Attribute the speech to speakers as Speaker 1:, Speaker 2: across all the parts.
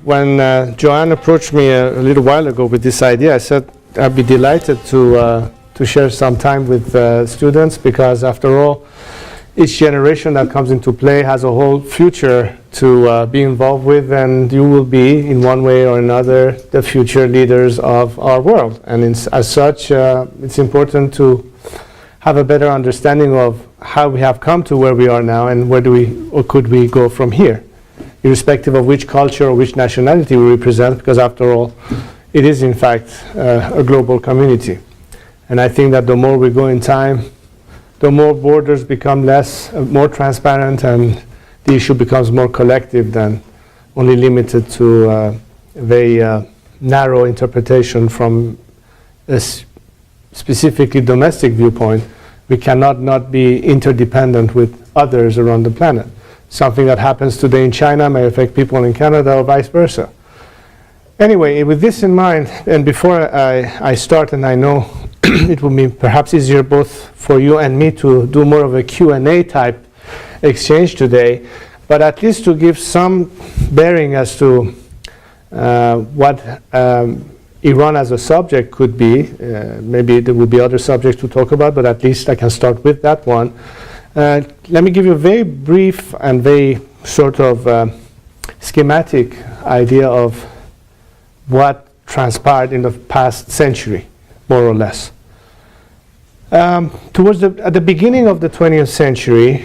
Speaker 1: when Joanne approached me a little while ago with this idea, I said I'd be delighted to share some time with students, because after all, each generation that comes into play has a whole future to be involved with, and you will be, in one way or another, the future leaders of our world. And as such, it's important to have a better understanding of how we have come to where we are now, and where do we, or could we go from here, irrespective of which culture or which nationality we represent, because after all, it is in fact a global community. And I think that the more we go in time, the more borders become more transparent, and the issue becomes more collective than only limited to a very narrow interpretation from a specifically domestic viewpoint. We cannot not be interdependent with others around the planet. Something that happens today in China may affect people in Canada or vice versa. Anyway, with this in mind, and before I start, and I know it will be perhaps easier both for you and me to do more of a Q&A type exchange today, but at least to give some bearing as to what Iran as a subject could be. Maybe there will be other subjects to talk about, but at least I can start with that one. Let me give you a very brief and very sort of schematic idea of what transpired in the past century, more or less. At the beginning of the 20th century,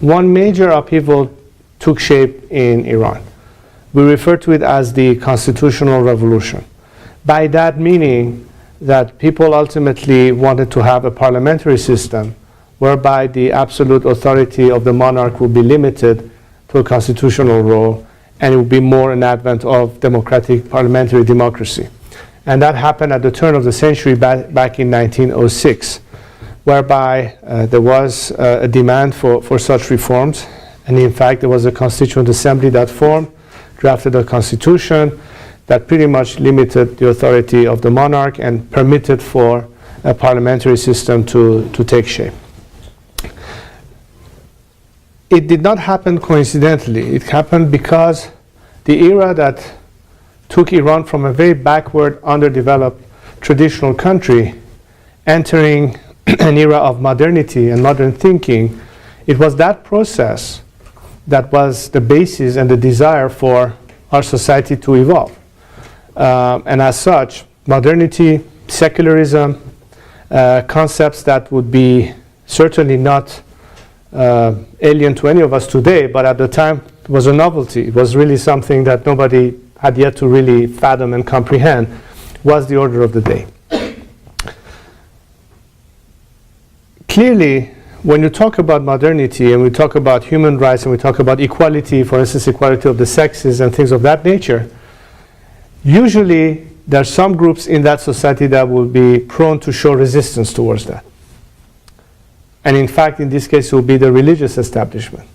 Speaker 1: one major upheaval took shape in Iran. We refer to it as the constitutional revolution. By that meaning that people ultimately wanted to have a parliamentary system whereby the absolute authority of the monarch would be limited to a constitutional role, and it would be more an advent of democratic parliamentary democracy. And that happened at the turn of the century back in 1906, whereby there was a demand for such reforms. And in fact, there was a constituent assembly that formed, drafted a constitution that pretty much limited the authority of the monarch and permitted for a parliamentary system to take shape. It did not happen coincidentally. It happened because the era that took Iran from a very backward, underdeveloped, traditional country, entering an era of modernity and modern thinking, it was that process that was the basis and the desire for our society to evolve. And as such, modernity, secularism, concepts that would be certainly not alien to any of us today, but at the time it was a novelty. It was really something that nobody had yet to really fathom and comprehend, was the order of the day. Clearly, when you talk about modernity and we talk about human rights and we talk about equality, for instance, equality of the sexes and things of that nature, usually there are some groups in that society that will be prone to show resistance towards that. And in fact, in this case, it will be the religious establishment.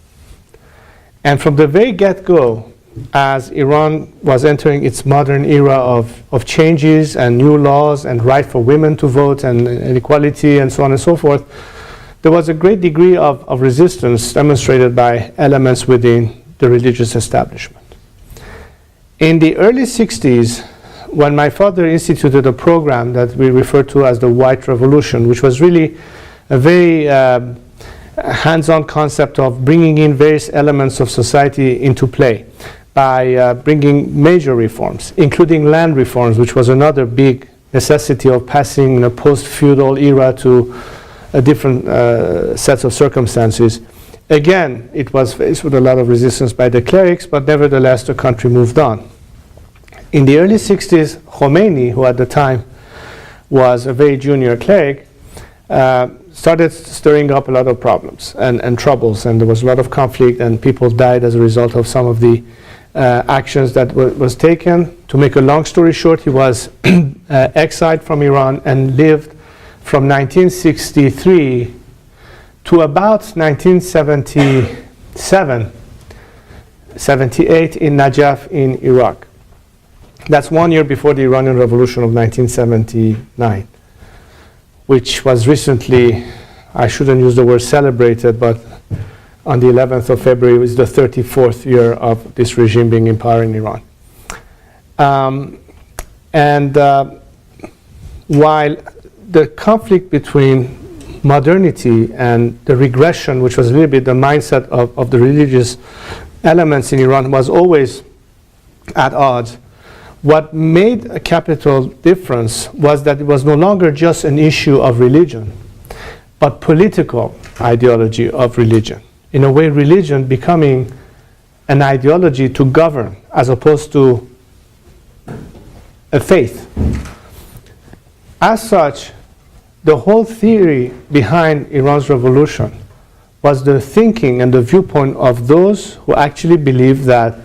Speaker 1: And from the very get-go, as Iran was entering its modern era of changes and new laws and right for women to vote and equality and so on and so forth, there was a great degree of resistance demonstrated by elements within the religious establishment. In the early 60s, when my father instituted a program that we refer to as the White Revolution, which was really a very hands-on concept of bringing in various elements of society into play by bringing major reforms, including land reforms, which was another big necessity of passing in a post-feudal era to a different sets of circumstances. Again, it was faced with a lot of resistance by the clerics, but nevertheless the country moved on. In the early 60s, Khomeini, who at the time was a very junior cleric, started stirring up a lot of problems and troubles, and there was a lot of conflict, and people died as a result of some of the actions that was taken. To make a long story short, he was exiled from Iran and lived from 1963 to about 1977, 78 in Najaf in Iraq. That's 1 year before the Iranian Revolution of 1979, which was recently, I shouldn't use the word celebrated, but on the 11th of February was the 34th year of this regime being in power in Iran. While the conflict between modernity and the regression, which was a little bit the mindset of the religious elements in Iran, was always at odds, what made a capital difference was that it was no longer just an issue of religion, but political ideology of religion. In a way, religion becoming an ideology to govern as opposed to a faith. As such, the whole theory behind Iran's revolution was the thinking and the viewpoint of those who actually believe that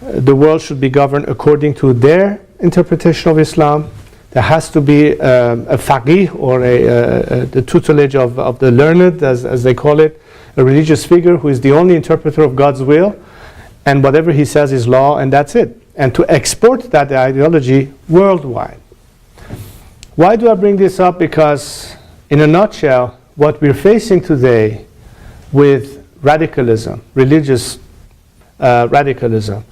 Speaker 1: the world should be governed according to their interpretation of Islam. There has to be a faqih, or the tutelage of the learned, as they call it, a religious figure who is the only interpreter of God's will, and whatever he says is law, and that's it. And to export that ideology worldwide. Why do I bring this up? Because in a nutshell, what we're facing today with radicalism, religious radicalism,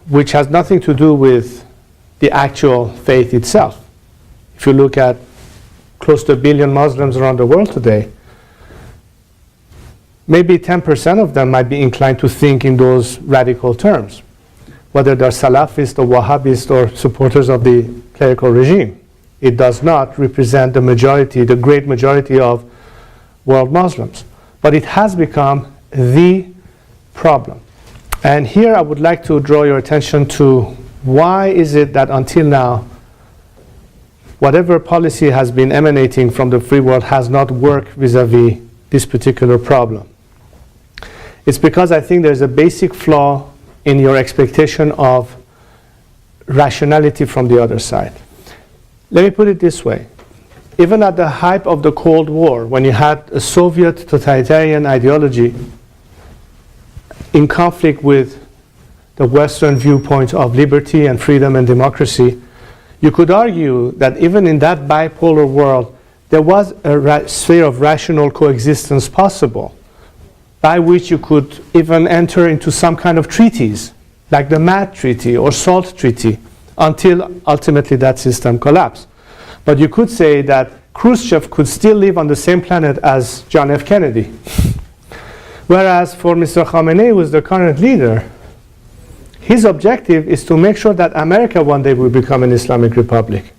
Speaker 1: which has nothing to do with the actual faith itself. If you look at close to 1 billion Muslims around the world today, maybe 10% of them might be inclined to think in those radical terms, whether they're Salafist or Wahhabist or supporters of the clerical regime. It does not represent the majority, the great majority of world Muslims. But it has become the problem. And here I would like to draw your attention to why is it that until now, whatever policy has been emanating from the free world has not worked vis-a-vis this particular problem. It's because I think there's a basic flaw in your expectation of rationality from the other side. Let me put it this way. Even at the height of the Cold War, when you had a Soviet totalitarian ideology in conflict with the Western viewpoint of liberty and freedom and democracy, you could argue that even in that bipolar world, there was a sphere of rational coexistence possible, by which you could even enter into some kind of treaties, like the MAD Treaty or SALT Treaty, until ultimately that system collapsed. But you could say that Khrushchev could still live on the same planet as John F. Kennedy. Whereas for Mr. Khamenei, who is the current leader, his objective is to make sure that America one day will become an Islamic republic,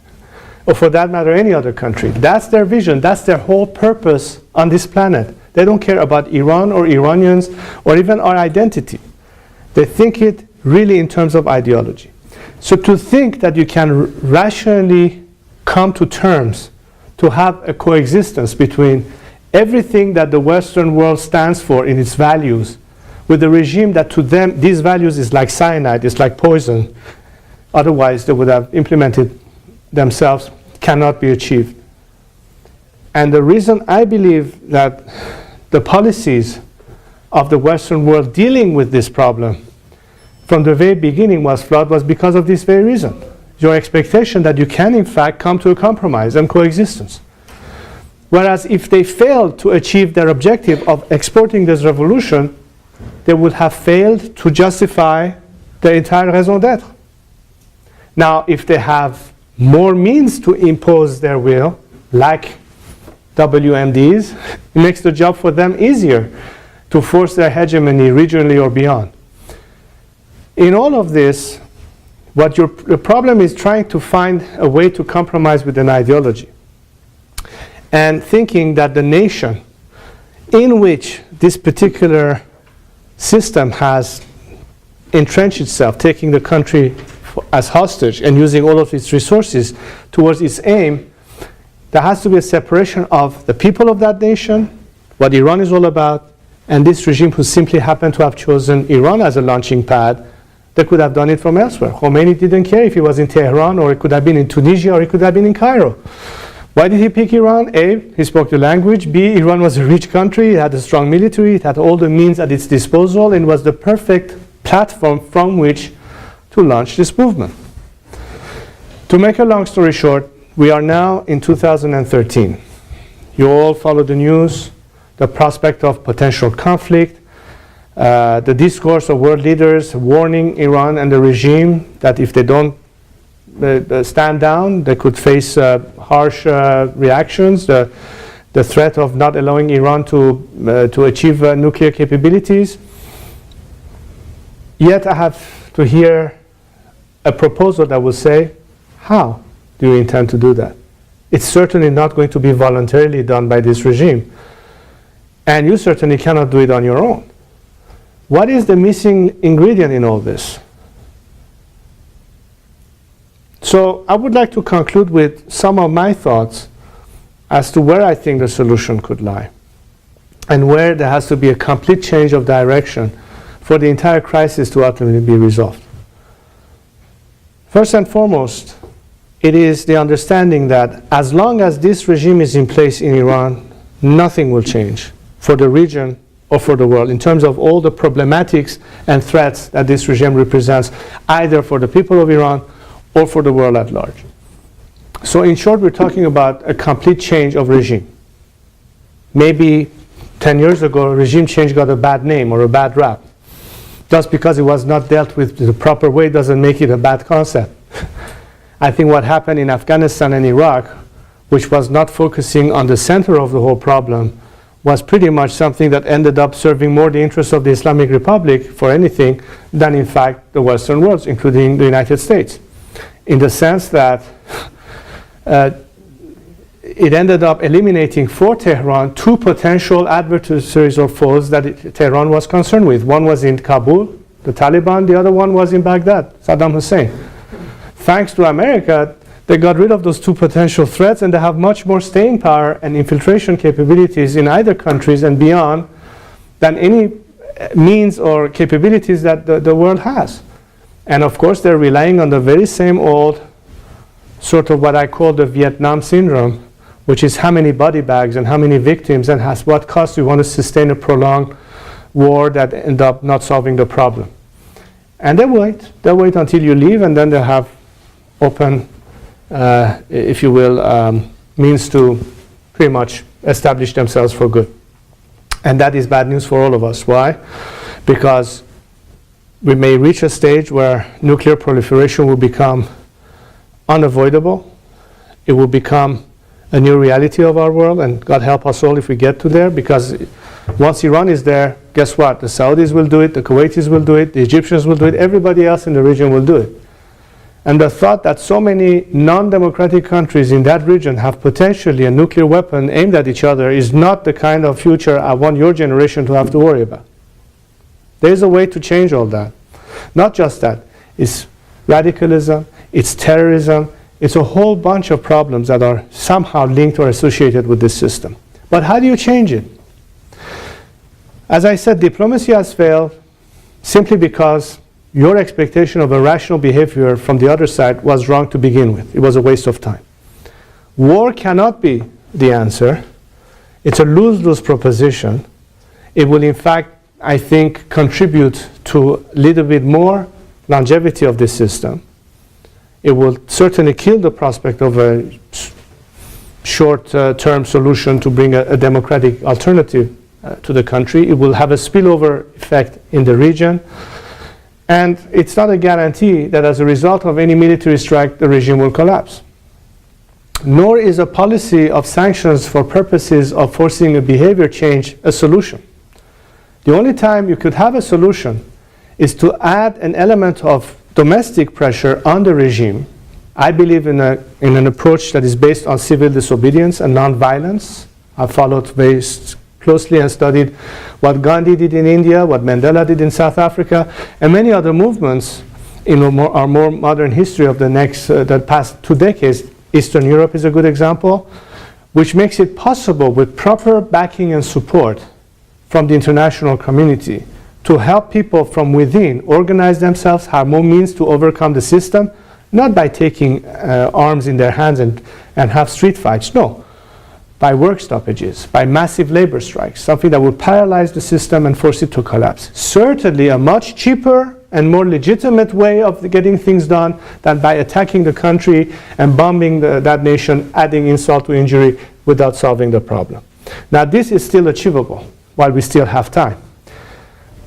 Speaker 1: or for that matter, any other country. That's their vision. That's their whole purpose on this planet. They don't care about Iran or Iranians or even our identity. They think it really in terms of ideology. So to think that you can rationally come to terms to have a coexistence between everything that the Western world stands for in its values with a regime that to them these values is like cyanide, it's like poison, otherwise they would have implemented themselves, cannot be achieved. And the reason I believe that the policies of the Western world dealing with this problem from the very beginning was flawed was because of this very reason. Your expectation that you can in fact come to a compromise and coexistence. Whereas if they failed to achieve their objective of exporting this revolution, they would have failed to justify the entire raison d'etre. Now, if they have more means to impose their will, like WMDs, it makes the job for them easier to force their hegemony regionally or beyond. In all of this, the problem is trying to find a way to compromise with an ideology and thinking that the nation in which this particular system has entrenched itself, taking the country as hostage and using all of its resources towards its aim, there has to be a separation of the people of that nation, what Iran is all about, and this regime who simply happened to have chosen Iran as a launching pad. They could have done it from elsewhere. Khomeini didn't care if he was in Tehran, or it could have been in Tunisia, or it could have been in Cairo. Why did he pick Iran? A, he spoke the language. B, Iran was a rich country. It had a strong military. It had all the means at its disposal, and was the perfect platform from which to launch this movement. To make a long story short, we are now in 2013. You all follow the news, the prospect of potential conflict, the discourse of world leaders warning Iran and the regime that if they don't stand down, they could face harsh reactions, the threat of not allowing Iran to achieve nuclear capabilities. Yet I have to hear a proposal that will say, how do you intend to do that? It's certainly not going to be voluntarily done by this regime. And you certainly cannot do it on your own. What is the missing ingredient in all this? So I would like to conclude with some of my thoughts as to where I think the solution could lie and where there has to be a complete change of direction for the entire crisis to ultimately be resolved. First and foremost, it is the understanding that as long as this regime is in place in Iran, nothing will change for the region or for the world in terms of all the problematics and threats that this regime represents, either for the people of Iran or for the world at large. So in short, we're talking about a complete change of regime. Maybe 10 years ago, regime change got a bad name or a bad rap. Just because it was not dealt with the proper way doesn't make it a bad concept. I think what happened in Afghanistan and Iraq, which was not focusing on the center of the whole problem, was pretty much something that ended up serving more the interests of the Islamic Republic for anything than in fact the Western world, including the United States. In the sense that it ended up eliminating for Tehran two potential adversaries or foes that Tehran was concerned with. One was in Kabul, the Taliban, the other one was in Baghdad, Saddam Hussein. Thanks to America, they got rid of those two potential threats and they have much more staying power and infiltration capabilities in either countries and beyond than any means or capabilities that the world has. And of course, they're relying on the very same old sort of what I call the Vietnam syndrome, which is how many body bags and how many victims and at what cost we want to sustain a prolonged war that end up not solving the problem. And they wait until you leave, and then they have open, if you will, means to pretty much establish themselves for good. And that is bad news for all of us. Why? Because we may reach a stage where nuclear proliferation will become unavoidable. It will become a new reality of our world, and God help us all if we get to there, because once Iran is there, guess what? The Saudis will do it, the Kuwaitis will do it, the Egyptians will do it, everybody else in the region will do it. And the thought that so many non-democratic countries in that region have potentially a nuclear weapon aimed at each other is not the kind of future I want your generation to have to worry about. There is a way to change all that. Not just that. It's radicalism, it's terrorism, it's a whole bunch of problems that are somehow linked or associated with this system. But how do you change it? As I said, diplomacy has failed simply because your expectation of a rational behavior from the other side was wrong to begin with. It was a waste of time. War cannot be the answer. It's a lose-lose proposition. It will, in fact, I think, contribute to a little bit more longevity of this system. It will certainly kill the prospect of a short-term solution to bring a democratic alternative to the country. It will have a spillover effect in the region. And it's not a guarantee that as a result of any military strike, the regime will collapse. Nor is a policy of sanctions for purposes of forcing a behavior change a solution. The only time you could have a solution is to add an element of domestic pressure on the regime. I believe in an approach that is based on civil disobedience and non-violence. I've followed very closely and studied what Gandhi did in India, what Mandela did in South Africa, and many other movements in our more modern history of the past 2 decades. Eastern Europe is a good example, which makes it possible with proper backing and support from the international community to help people from within organize themselves, have more means to overcome the system, not by taking arms in their hands and have street fights, no. By work stoppages, by massive labor strikes, something that will paralyze the system and force it to collapse. Certainly a much cheaper and more legitimate way of getting things done than by attacking the country and bombing that nation, adding insult to injury without solving the problem. Now this is still achievable while we still have time.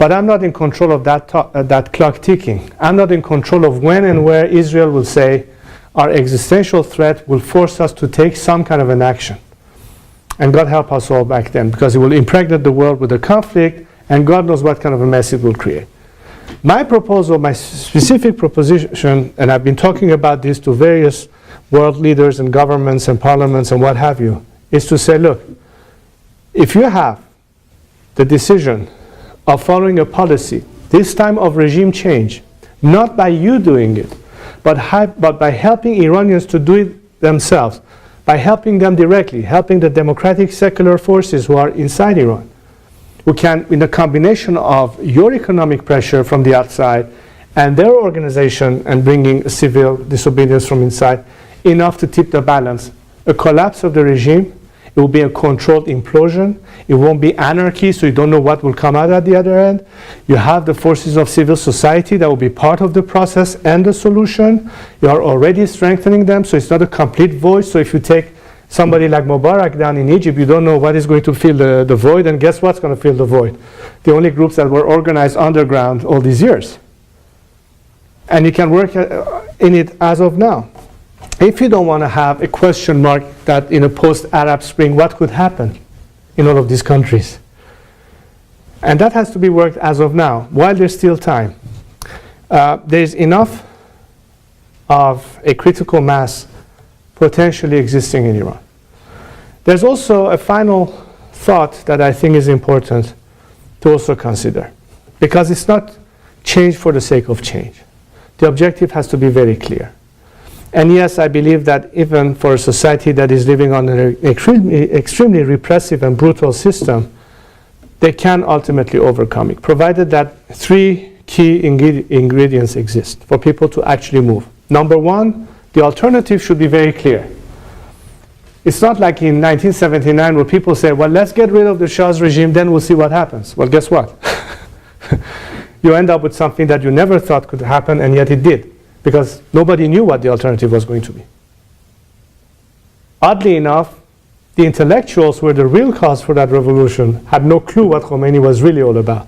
Speaker 1: But I'm not in control of that clock ticking. I'm not in control of when and where Israel will say our existential threat will force us to take some kind of an action. And God help us all back then, because it will impregnate the world with a conflict, and God knows what kind of a mess it will create. My proposal, my specific proposition, and I've been talking about this to various world leaders and governments and parliaments and what have you, is to say, look, if you have the decision of following a policy, this time of regime change, not by you doing it, but by helping Iranians to do it themselves, by helping them directly, helping the democratic secular forces who are inside Iran, who can, in a combination of your economic pressure from the outside and their organization and bringing civil disobedience from inside, enough to tip the balance. A collapse of the regime, it will be a controlled implosion. It won't be anarchy, so you don't know what will come out at the other end. You have the forces of civil society that will be part of the process and the solution. You are already strengthening them, so it's not a complete void. So if you take somebody like Mubarak down in Egypt, you don't know what is going to fill the void, and guess what's going to fill the void? The only groups that were organized underground all these years. And you can work in it as of now. If you don't want to have a question mark that in a post-Arab Spring, what could happen in all of these countries? And that has to be worked as of now, while there's still time. There's enough of a critical mass potentially existing in Iran. There's also a final thought that I think is important to also consider, because it's not change for the sake of change. The objective has to be very clear. And yes, I believe that even for a society that is living on an extremely repressive and brutal system, they can ultimately overcome it, provided that three key ingredients exist for people to actually move. Number one, the alternative should be very clear. It's not like in 1979 where people say, well, let's get rid of the Shah's regime, then we'll see what happens. Well, guess what? You end up with something that you never thought could happen, and yet it did, because nobody knew what the alternative was going to be. Oddly enough, the intellectuals who were the real cause for that revolution had no clue what Khomeini was really all about.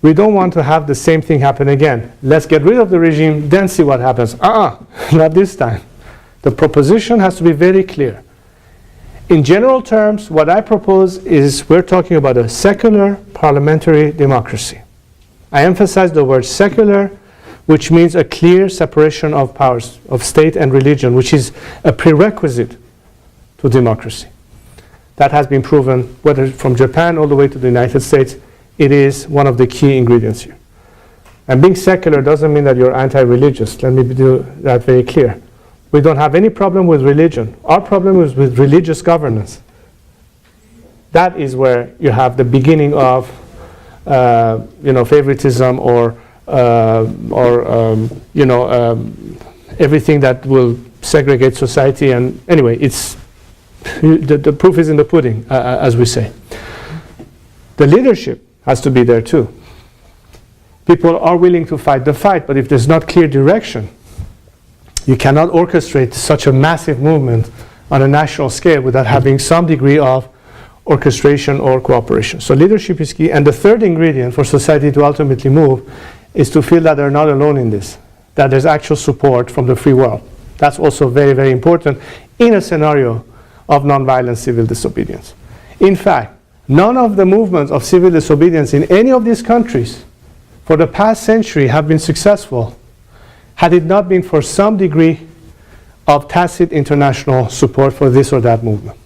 Speaker 1: We don't want to have the same thing happen again. Let's get rid of the regime, then see what happens. Not this time. The proposition has to be very clear. In general terms, what I propose is we're talking about a secular parliamentary democracy. I emphasize the word secular, which means a clear separation of powers of state and religion, which is a prerequisite to democracy. That has been proven, whether from Japan all the way to the United States. It is one of the key ingredients here. And being secular doesn't mean that you're anti-religious. Let me do that very clear. We don't have any problem with religion. Our problem is with religious governance. That is where you have the beginning of favoritism or everything that will segregate society. And anyway, it's the proof is in the pudding, as we say. The leadership has to be there too. People are willing to fight the fight, but if there's not clear direction, you cannot orchestrate such a massive movement on a national scale without having some degree of orchestration or cooperation. So leadership is key. And the third ingredient for society to ultimately move is to feel that they're not alone in this, that there's actual support from the free world. That's also very, very important in a scenario of nonviolent civil disobedience. In fact, none of the movements of civil disobedience in any of these countries for the past century have been successful had it not been for some degree of tacit international support for this or that movement.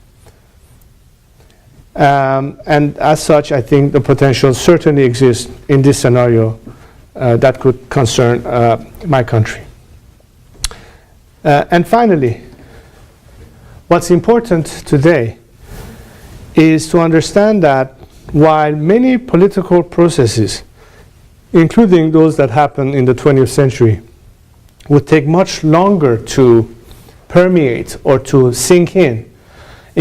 Speaker 1: And as such, I think the potential certainly exists in this scenario that could concern my country. And finally, what's important today is to understand that while many political processes, including those that happened in the 20th century, would take much longer to permeate or to sink in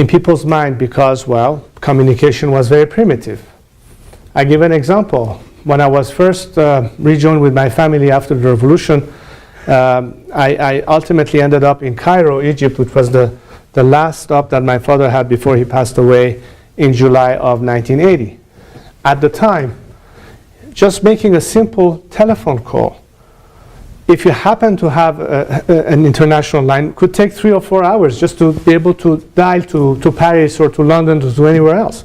Speaker 1: people's mind because, well, communication was very primitive. I give an example. When I was first rejoined with my family after the revolution, I ultimately ended up in Cairo, Egypt, which was the last stop that my father had before he passed away in July of 1980. at the time, just making a simple telephone call, if you happen to have an international line, could take 3 or 4 hours just to be able to dial to Paris or to London or to anywhere else.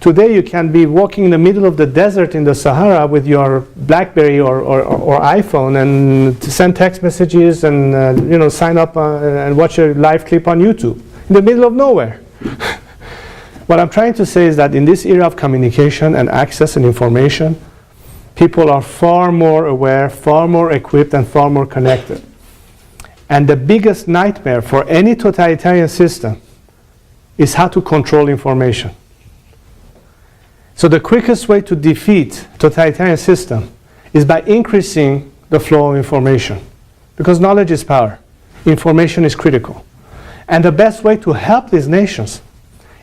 Speaker 1: Today you can be walking in the middle of the desert in the Sahara with your BlackBerry or iPhone and to send text messages and sign up and watch a live clip on YouTube in the middle of nowhere. What I'm trying to say is that in this era of communication and access and information, people are far more aware, far more equipped, and far more connected. And the biggest nightmare for any totalitarian system is how to control information. So the quickest way to defeat totalitarian system is by increasing the flow of information. Because knowledge is power. Information is critical. And the best way to help these nations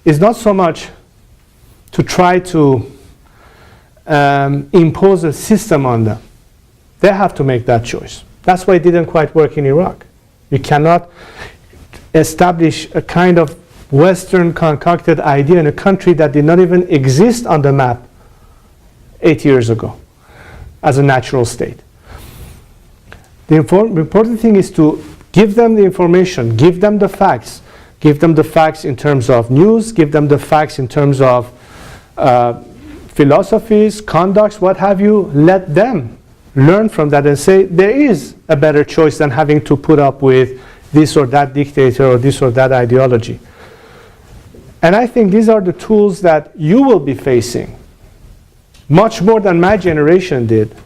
Speaker 1: is not so much to try to impose a system on them. They have to make that choice. That's why it didn't quite work in Iraq. You cannot establish a kind of Western concocted idea in a country that did not even exist on the map 8 years ago as a natural state. The important thing is to give them the information, give them the facts. Give them the facts in terms of news, give them the facts in terms of philosophies, conducts, what have you. Let them learn from that and say there is a better choice than having to put up with this or that dictator or this or that ideology. And I think these are the tools that you will be facing much more than my generation did,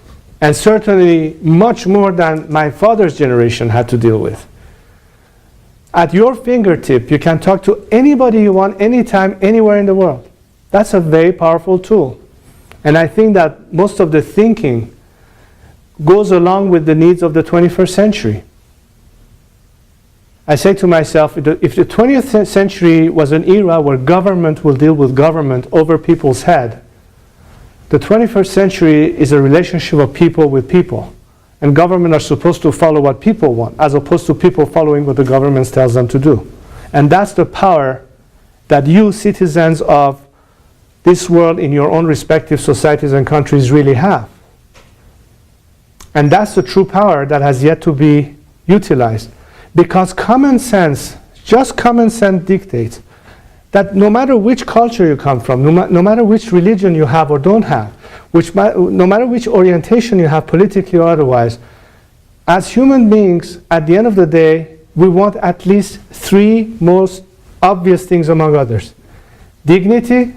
Speaker 1: and certainly much more than my father's generation had to deal with. At your fingertip, you can talk to anybody you want, anytime, anywhere in the world. That's a very powerful tool. And I think that most of the thinking goes along with the needs of the 21st century. I say to myself, if the 20th century was an era where government will deal with government over people's head, the 21st century is a relationship of people with people. And government are supposed to follow what people want, as opposed to people following what the government tells them to do. And that's the power that you, citizens of this world in your own respective societies and countries, really have. And that's the true power that has yet to be utilized. Because common sense, just common sense dictates that no matter which culture you come from, no matter which religion you have or don't have, no matter which orientation you have politically or otherwise, as human beings, at the end of the day, we want at least 3 most obvious things among others. Dignity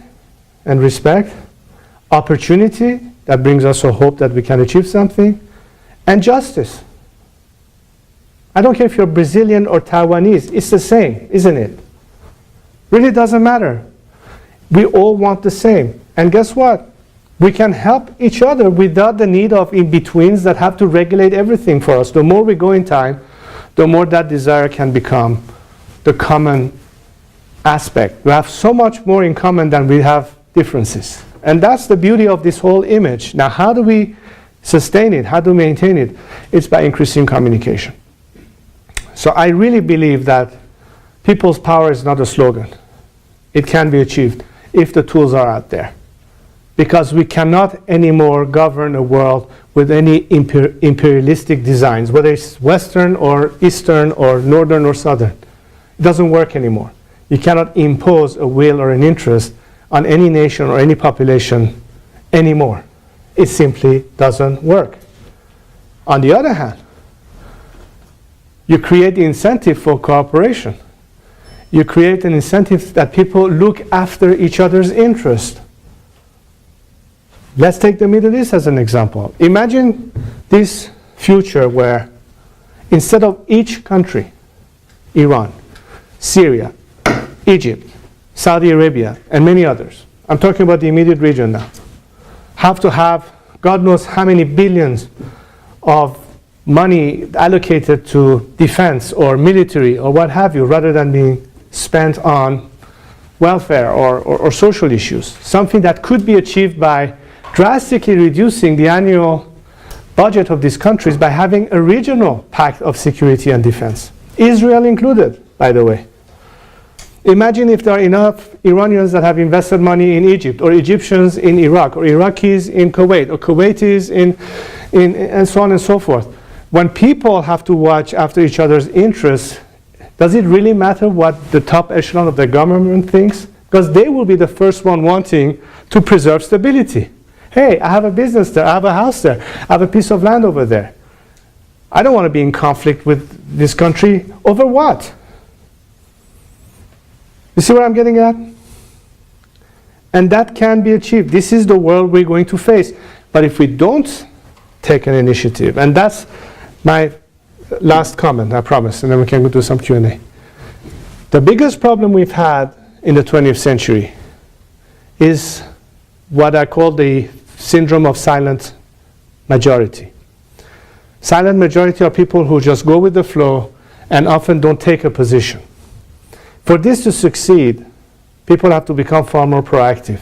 Speaker 1: and respect, opportunity that brings us a hope that we can achieve something, and justice. I don't care if you're Brazilian or Taiwanese, it's the same, isn't it? Really doesn't matter. We all want the same. And guess what? We can help each other without the need of in-betweens that have to regulate everything for us. The more we go in time, the more that desire can become the common aspect. We have so much more in common than we have differences. And that's the beauty of this whole image. Now, how do we sustain it? How do we maintain it? It's by increasing communication. So I really believe that people's power is not a slogan. It can be achieved if the tools are out there. Because we cannot anymore govern a world with any imperialistic designs, whether it's Western or Eastern or Northern or Southern. It doesn't work anymore. You cannot impose a will or an interest on any nation or any population anymore. It simply doesn't work. On the other hand, you create the incentive for cooperation. You create an incentive that people look after each other's interest. Let's take the Middle East as an example. Imagine this future where instead of each country, Iran, Syria, Egypt, Saudi Arabia, and many others, I'm talking about the immediate region now, have to have God knows how many billions of money allocated to defense or military or what have you, rather than being spent on welfare or social issues. Something that could be achieved by drastically reducing the annual budget of these countries by having a regional pact of security and defense. Israel included, by the way. Imagine if there are enough Iranians that have invested money in Egypt, or Egyptians in Iraq, or Iraqis in Kuwait, or Kuwaitis in and so on and so forth. When people have to watch after each other's interests, does it really matter what the top echelon of the government thinks? Because they will be the first one wanting to preserve stability. Hey, I have a business there, I have a house there, I have a piece of land over there. I don't want to be in conflict with this country over what? You see what I'm getting at? And that can be achieved. This is the world we're going to face. But if we don't take an initiative, and that's my last comment, I promise, and then we can go do some Q&A. The biggest problem we've had in the 20th century is what I call the syndrome of silent majority. Silent majority are people who just go with the flow and often don't take a position. For this to succeed, people have to become far more proactive.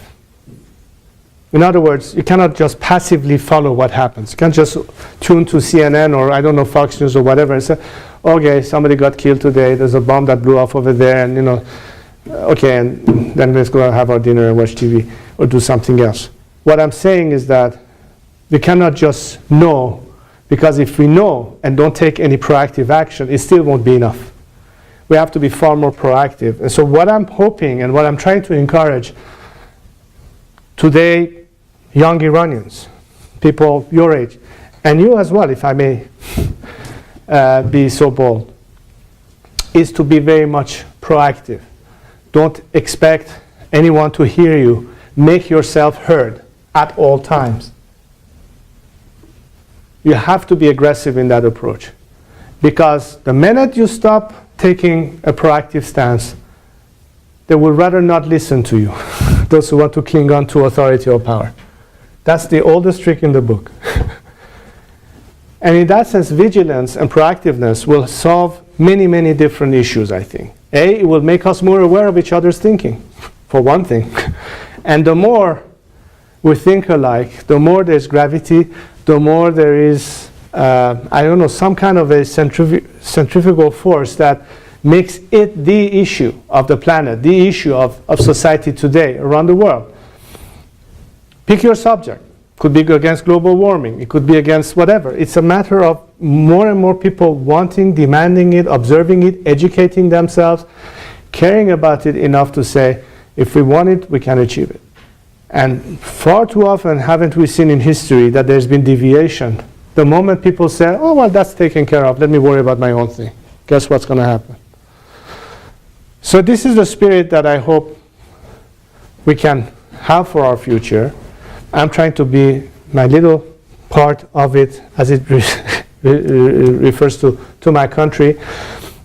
Speaker 1: In other words, you cannot just passively follow what happens. You can't just tune to CNN or, I don't know, Fox News or whatever and say, okay, somebody got killed today, there's a bomb that blew off over there, and you know, okay, and then let's go have our dinner and watch TV or do something else. What I'm saying is that we cannot just know, because if we know and don't take any proactive action, it still won't be enough. We have to be far more proactive. And so what I'm hoping and what I'm trying to encourage today, young Iranians, people your age, and you as well, if I may be so bold, is to be very much proactive. Don't expect anyone to hear you. Make yourself heard at all times. You have to be aggressive in that approach. Because the minute you stop taking a proactive stance, they will rather not listen to you, those who want to cling on to authority or power. That's the oldest trick in the book. And in that sense, vigilance and proactiveness will solve many, many different issues, I think. It will make us more aware of each other's thinking, for one thing. And the more we think alike, the more there's gravity, the more there is, I don't know, some kind of a centrifugal force that makes it the issue of the planet, the issue of society today around the world. Pick your subject. Could be against global warming. It could be against whatever. It's a matter of more and more people wanting, demanding it, observing it, educating themselves, caring about it enough to say, if we want it, we can achieve it. And far too often haven't we seen in history that there's been deviation. The moment people say, oh, well, that's taken care of, let me worry about my own thing. Guess what's going to happen? So this is the spirit that I hope we can have for our future. I'm trying to be my little part of it as it refers to my country.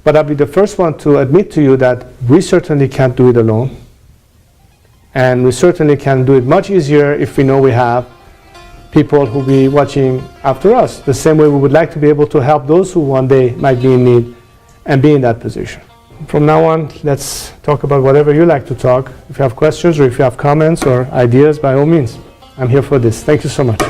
Speaker 1: But I'll be the first one to admit to you that we certainly can't do it alone. And we certainly can do it much easier if we know we have people who will be watching after us, the same way we would like to be able to help those who one day might be in need and be in that position. From now on, let's talk about whatever you like to talk. If you have questions or if you have comments or ideas, by all means, I'm here for this. Thank you so much.